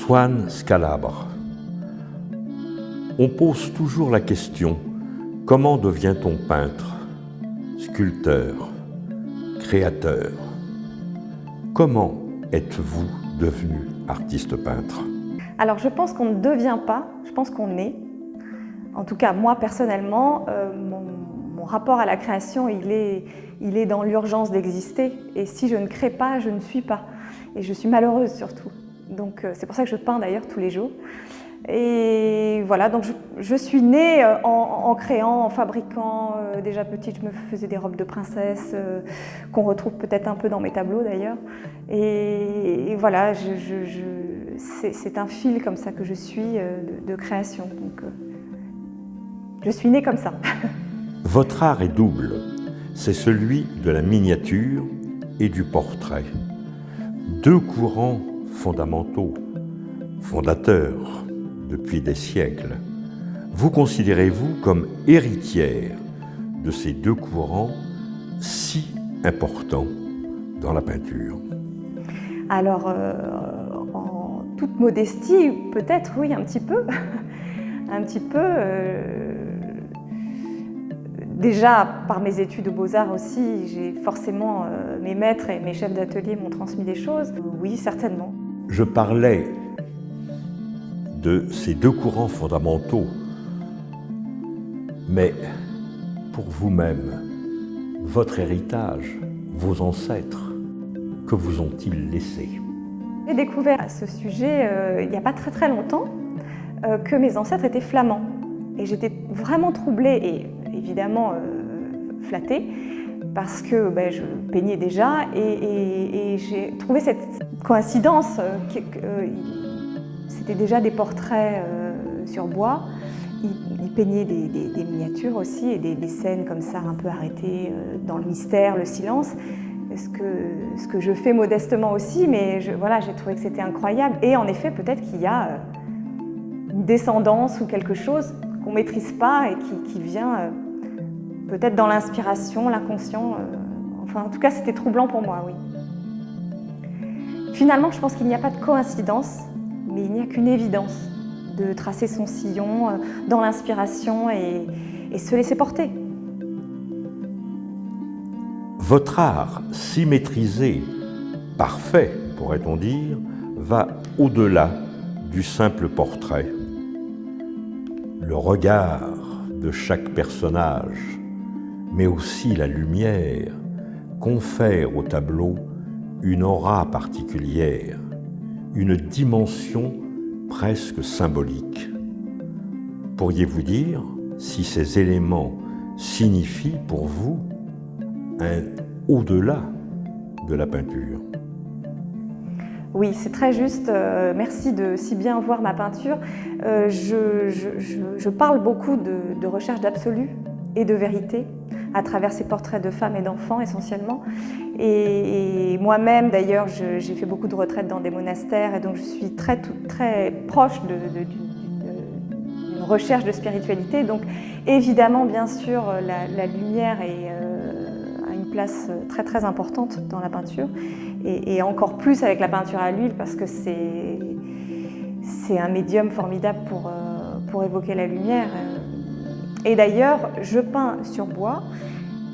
Swan Scalabre. On pose toujours la question, comment devient-on peintre, sculpteur, créateur? Comment êtes-vous devenu artiste peintre? Alors je pense qu'on ne devient pas, je pense qu'on est. En tout cas, moi personnellement, mon rapport à la création, il est dans l'urgence d'exister. Et si je ne crée pas, je ne suis pas. Et je suis malheureuse surtout. Donc c'est pour ça que je peins d'ailleurs tous les jours. Et voilà, donc je suis née en créant, en fabriquant. Déjà petite, je me faisais des robes de princesse qu'on retrouve peut-être un peu dans mes tableaux d'ailleurs. Et voilà, c'est un fil comme ça que je suis de création. Donc je suis née comme ça. Votre art est double. C'est celui de la miniature et du portrait. Deux courants fondamentaux, fondateurs depuis des siècles. Vous considérez-vous comme héritière de ces deux courants si importants dans la peinture? Alors, en toute modestie, peut-être oui, un petit peu. Un petit peu. Déjà, par mes études aux Beaux-Arts aussi, j'ai forcément, mes maîtres et mes chefs d'atelier m'ont transmis des choses. Oui, certainement. Je parlais de ces deux courants fondamentaux, mais pour vous-même, votre héritage, vos ancêtres, que vous ont-ils laissé? J'ai découvert à ce sujet, il n'y a pas très longtemps, que mes ancêtres étaient flamands. Et j'étais vraiment troublée et évidemment flattée parce que je peignais déjà et j'ai trouvé cette coïncidence. C'était déjà des portraits sur bois. Il peignait des miniatures aussi et des scènes comme ça un peu arrêtées dans le mystère, le silence. Ce que je fais modestement aussi, mais voilà, j'ai trouvé que c'était incroyable. Et en effet, peut-être qu'il y a une descendance ou quelque chose qu'on ne maîtrise pas et qui vient peut-être dans l'inspiration, l'inconscient. Enfin, en tout cas, c'était troublant pour moi, oui. Finalement, je pense qu'il n'y a pas de coïncidence, mais il n'y a qu'une évidence de tracer son sillon dans l'inspiration et se laisser porter. Votre art, si maîtrisé, parfait, pourrait-on dire, va au-delà du simple portrait. Le regard de chaque personnage, mais aussi la lumière, confère au tableau une aura particulière, une dimension presque symbolique. Pourriez-vous dire si ces éléments signifient pour vous un au-delà de la peinture? Oui, c'est très juste. Merci de si bien voir ma peinture. Je parle beaucoup de recherche d'absolu et de vérité à travers ces portraits de femmes et d'enfants essentiellement. Et moi-même d'ailleurs, j'ai fait beaucoup de retraites dans des monastères et donc je suis très proche d'une recherche de spiritualité. Donc évidemment, bien sûr, la lumière a une place très importante dans la peinture. Et encore plus avec la peinture à l'huile parce que c'est un médium formidable pour évoquer la lumière. Et d'ailleurs, je peins sur bois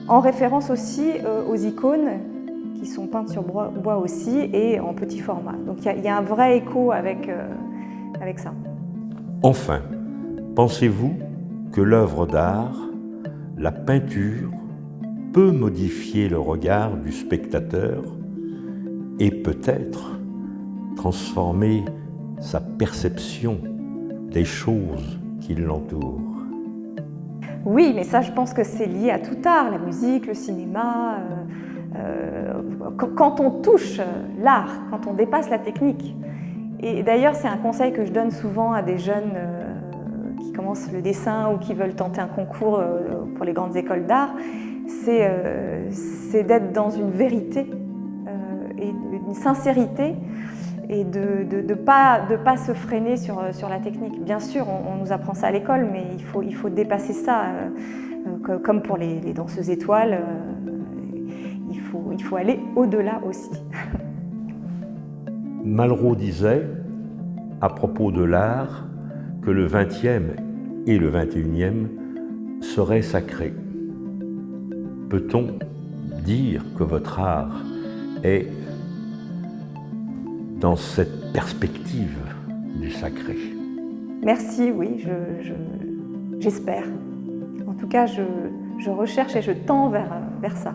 en référence aussi aux icônes qui sont peintes sur bois aussi et en petit format. Donc il y a un vrai écho avec ça. Enfin, pensez-vous que l'œuvre d'art, la peinture, peut modifier le regard du spectateur et peut-être transformer sa perception des choses qui l'entourent? Oui, mais ça, je pense que c'est lié à tout art, la musique, le cinéma. Quand on touche l'art, quand on dépasse la technique. Et d'ailleurs, c'est un conseil que je donne souvent à des jeunes qui commencent le dessin ou qui veulent tenter un concours pour les grandes écoles d'art, c'est d'être dans une vérité et une sincérité et de ne pas se freiner sur la technique. Bien sûr, on nous apprend ça à l'école, mais il faut dépasser ça. Comme pour les danseuses étoiles, il faut aller au-delà aussi. Malraux disait « à propos de l'art que le XXe et le XXIe seraient sacrés. Peut-on dire que votre art est dans cette perspective du sacré? Merci, oui, j'espère. En tout cas, je recherche et je tends vers ça.